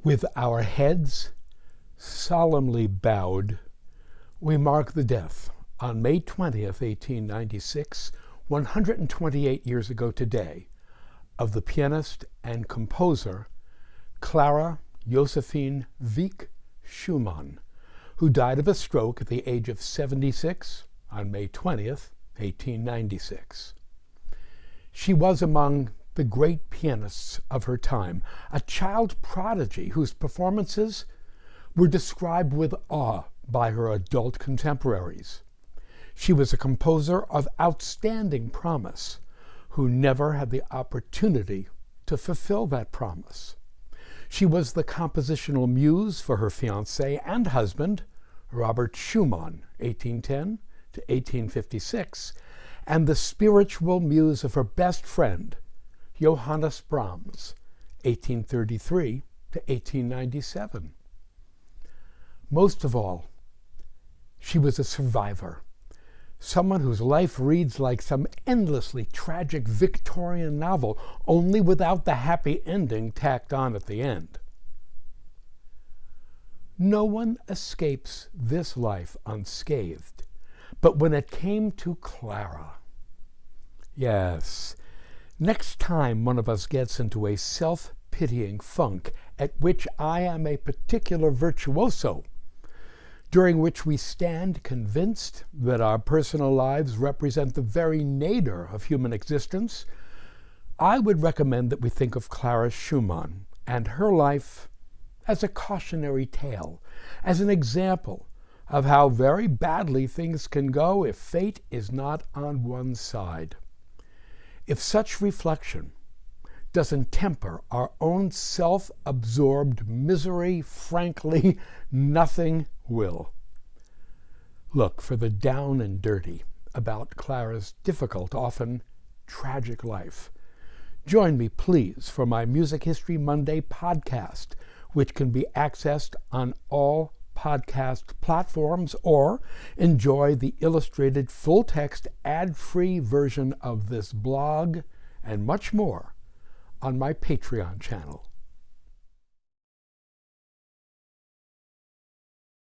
With our heads solemnly bowed, we mark the death on May 20th, 1896, 128 years ago today, of the pianist and composer Clara Josephine Wieck Schumann, who died of a stroke at the age of 76 on May 20th, 1896. She was among the great pianists of her time, a child prodigy whose performances were described with awe by her adult contemporaries. She was a composer of outstanding promise who never had the opportunity to fulfill that promise. She was the compositional muse for her fiancé and husband, Robert Schumann, 1810 to 1856, and the spiritual muse of her best friend, Johannes Brahms, 1833 to 1897. Most of all, she was a survivor, someone whose life reads like some endlessly tragic Victorian novel, only without the happy ending tacked on at the end. No one escapes this life unscathed, but when it came to Clara, yes, next time one of us gets into a self-pitying funk at which I am a particular virtuoso, during which we stand convinced that our personal lives represent the very nadir of human existence, I would recommend that we think of Clara Schumann and her life as a cautionary tale, as an example of how very badly things can go if fate is not on one's side. If such reflection doesn't temper our own self-absorbed misery, frankly, nothing will. Look for the down and dirty about Clara's difficult, often tragic life. Join me, please, for my Music History Monday podcast, which can be accessed on all podcast platforms, or enjoy the illustrated full-text ad-free version of this blog and much more on my Patreon channel.